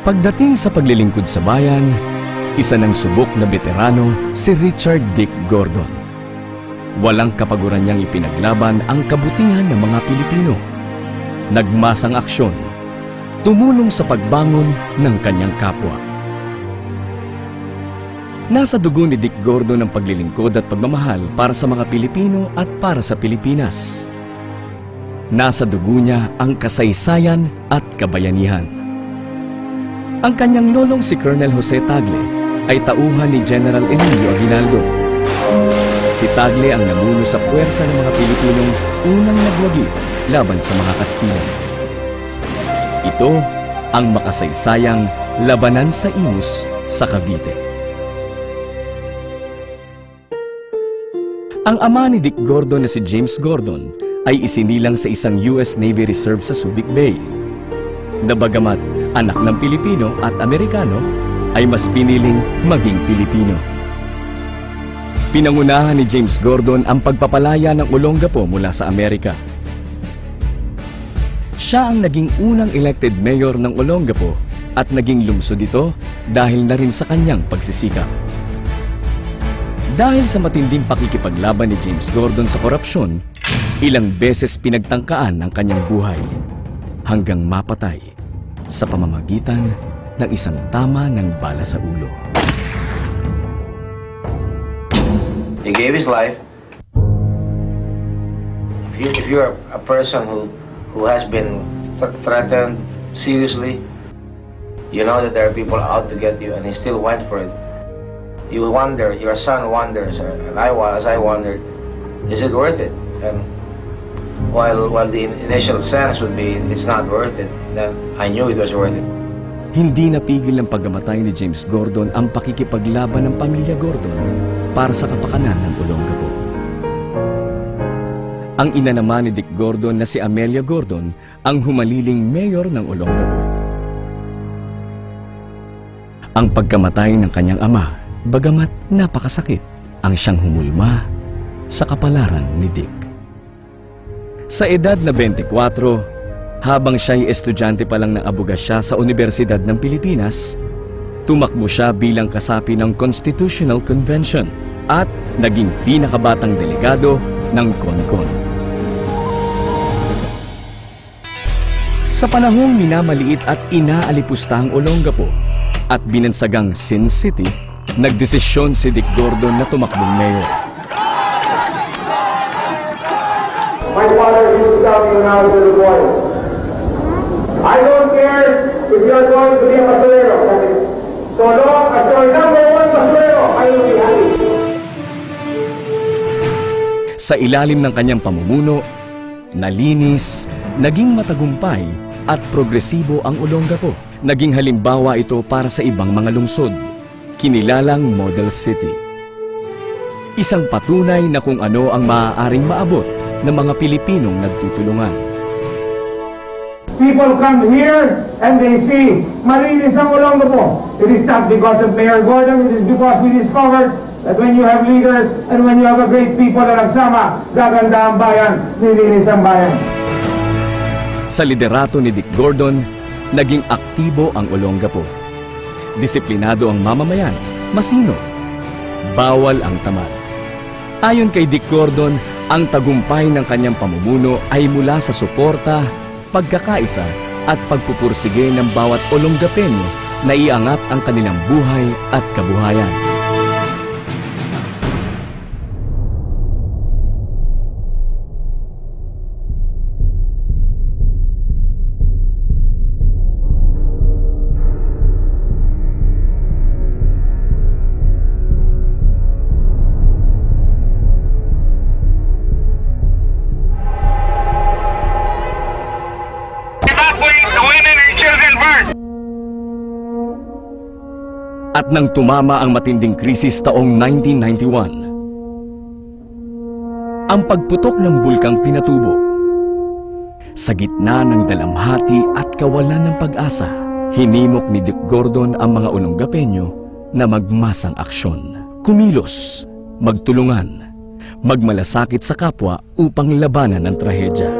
Pagdating sa paglilingkod sa bayan, isa ng subok na veterano si Richard Dick Gordon. Walang kapaguran niyang ipinaglaban ang kabutihan ng mga Pilipino. Nagmasang aksyon, tumulong sa pagbangon ng kanyang kapwa. Nasa dugo ni Dick Gordon ang paglilingkod at pagmamahal para sa mga Pilipino at para sa Pilipinas. Nasa dugo niya ang kasaysayan at kabayanihan. Ang kanyang lolong si Colonel Jose Tagle ay tauhan ni General Emilio Aguinaldo. Si Tagle ang namuno sa puwersa ng mga Pilipinong unang nagwagi laban sa mga Kastila. Ito ang makasaysayang Labanan sa Imus sa Cavite. Ang ama ni Dick Gordon na si James Gordon ay isinilang sa isang US Navy Reserve sa Subic Bay. Na bagamat anak ng Pilipino at Amerikano, ay mas piniling maging Pilipino. Pinangunahan ni James Gordon ang pagpapalaya ng Olongapo mula sa Amerika. Siya ang naging unang elected mayor ng Olongapo at naging lungsod ito dahil na rin sa kanyang pagsisikap. Dahil sa matinding pakikipaglaban ni James Gordon sa korupsyon, ilang beses pinagtangkaan ang kanyang buhay hanggang mapatay sa pamamagitan ng isang tama ng bala sa ulo. He gave his life. If you're a person who has been threatened seriously, you know that there are people out to get you, and he still went for it. You wonder, your son wonders, and as I wondered, is it worth it? And while the initial sense would be it's not worth it, then I knew it was worth it. Hindi napigil ng pagkamatay ni James Gordon ang pakikipaglaban ng pamilya Gordon para sa kapakanan ng Olongapo. Ang ina naman ni Dick Gordon na si Amelia Gordon ang humaliling mayor ng Olongapo. Ang pagkamatay ng kanyang ama, bagamat napakasakit, ang siyang humulma sa kapalaran ni Dick. Sa edad na 24, habang siya'y estudyante pa lang ng abogasya sa Universidad ng Pilipinas, tumakbo siya bilang kasapi ng Constitutional Convention at naging pinakabatang delegado ng CONCON. Sa panahong minamaliit at inaalipusta ang Olongapo at binansagang Sin City, nagdesisyon si Dick Gordon na tumakbong mayor. My father used to tell me when I was a little boy, I don't care if you're going to be a basurero. So long as you're number one basurero, I will be happy. Sa ilalim ng kanyang pamumuno, nalinis, naging matagumpay at progresibo ang Olongapo. Naging halimbawa ito para sa ibang mga lungsod, kinilalang Model City. Isang patunay na kung ano ang maaaring maabot ng mga Pilipinong nagtutulungan. People come here and they see malinis ang Olongapo. It is not because of Mayor Gordon, it is because we discovered that when you have leaders and when you have a great people na nagsama, gaganda ang bayan, nilinis ang bayan. Sa liderato ni Dick Gordon, naging aktibo ang Olongapo. Disiplinado ang mamamayan, masino, bawal ang tamad. Ayon kay Dick Gordon, ang tagumpay ng kanyang pamumuno ay mula sa suporta, pagkakaisa at pagpupursige ng bawat Olongapeño na iangat ang kanilang buhay at kabuhayan. At nang tumama ang matinding krisis taong 1991, ang pagputok ng bulkang Pinatubo, sa gitna ng dalamhati at kawalan ng pag-asa, hinimok ni Dick Gordon ang mga Olongapeño na magmasang aksyon. Kumilos, magtulungan, magmalasakit sa kapwa upang labanan ang trahedya.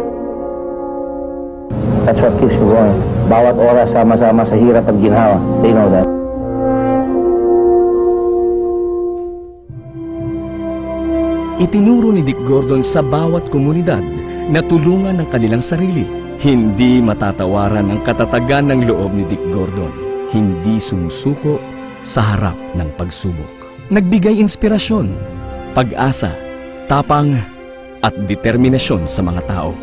That's what keeps me going. Bawat oras sama-sama sa hirap at ginhawa. They know that. Itinuro ni Dick Gordon sa bawat komunidad na tulungan ng kanilang sarili. Hindi matatawaran ang katatagan ng loob ni Dick Gordon. Hindi sumusuko sa harap ng pagsubok. Nagbigay inspirasyon, pag-asa, tapang at determinasyon sa mga tao.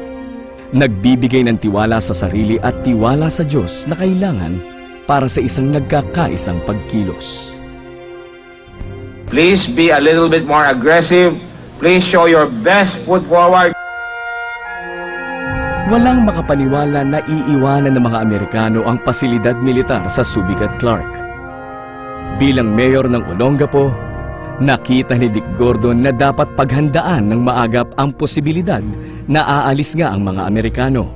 Nagbibigay ng tiwala sa sarili at tiwala sa Diyos na kailangan para sa isang nagkakaisang pagkilos. Please be a little bit more aggressive. Please show your best foot forward. Walang makapaniwala na iiwanan ng mga Amerikano ang pasilidad militar sa Subic at Clark. Bilang mayor ng Olongapo, nakita ni Dick Gordon na dapat paghandaan ng maagap ang posibilidad na aalis nga ang mga Amerikano.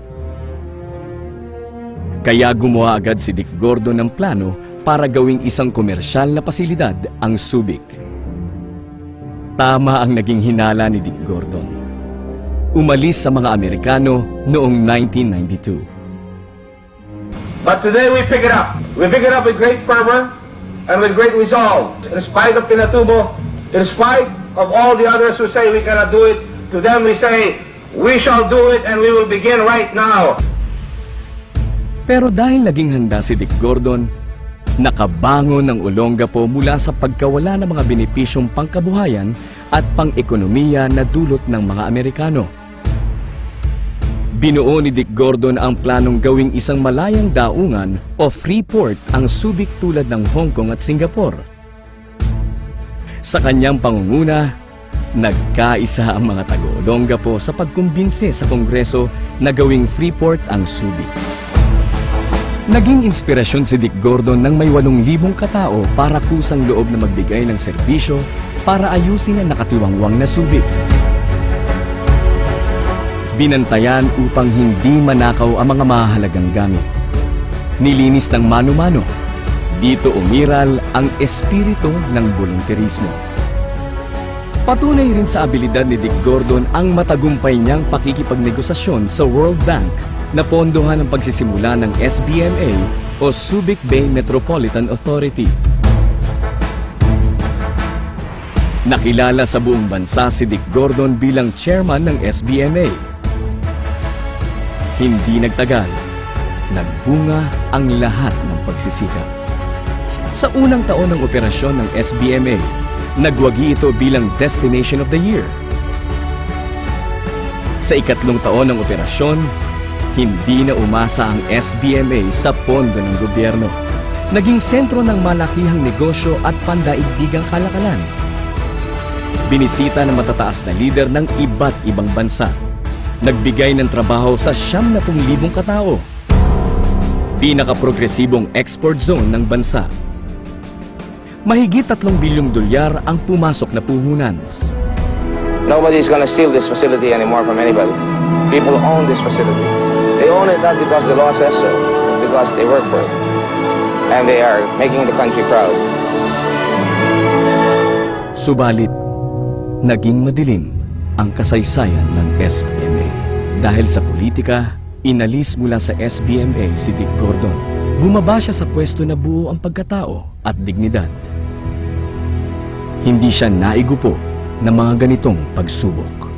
Kaya gumawa agad si Dick Gordon ng plano para gawing isang komersyal na pasilidad ang Subic. Tama ang naging hinala ni Dick Gordon. Umalis sa mga Amerikano noong 1992. But today we pick it up. We pick it up with great fervor and with great resolve. In spite of Pinatubo, in spite of all the others who say we cannot do it, to them we say, we shall do it and we will begin right now. Pero dahil naging handa si Dick Gordon, nakabangon ng Olongapo mula sa pagkawala ng mga benepisyong pangkabuhayan at pang-ekonomiya na dulot ng mga Amerikano. Binuo ni Dick Gordon ang planong gawing isang malayang daungan o free port ang Subic tulad ng Hong Kong at Singapore. Sa kanyang pangunguna, nagkaisa ang mga taga-Olongapo sa pagkumbinse sa Kongreso na gawing free port ang Subic. Naging inspirasyon si Dick Gordon ng may 8,000 katao para kusang loob na magbigay ng serbisyo para ayusin ang nakatiwangwang na Subic. Binantayan upang hindi manakaw ang mga mahalagang gamit. Nilinis ng mano-mano. Dito umiral ang espiritu ng volunteerismo. Patunay rin sa abilidad ni Dick Gordon ang matagumpay niyang pakikipagnegosasyon sa World Bank na pondohan ang pagsisimula ng SBMA o Subic Bay Metropolitan Authority. Nakilala sa buong bansa si Dick Gordon bilang chairman ng SBMA. Hindi nagtagal, nagbunga ang lahat ng pagsisikap. Sa unang taon ng operasyon ng SBMA, nagwagi ito bilang Destination of the Year. Sa ikatlong taon ng operasyon, hindi na umasa ang SBMA sa pondo ng gobyerno. Naging sentro ng malakihang negosyo at pandaigdigang kalakalan. Binisita ng matataas na lider ng iba't ibang bansa. Nagbigay ng trabaho sa 70,000 katao. Pinaka-progresibong export zone ng bansa. Mahigit 3 bilyong dolyar ang pumasok na puhunan. Nobody's gonna steal this facility anymore from anybody. People own this facility. They own it not because the law says so, but because they work for it. And they are making the country proud. Subalit, naging madilim ang kasaysayan ng SBMA. Dahil sa politika, inalis mula sa SBMA si Dick Gordon. Bumaba siya sa pwesto na buo ang pagkatao at dignidad. Hindi siya naigupo ng mga ganitong pagsubok.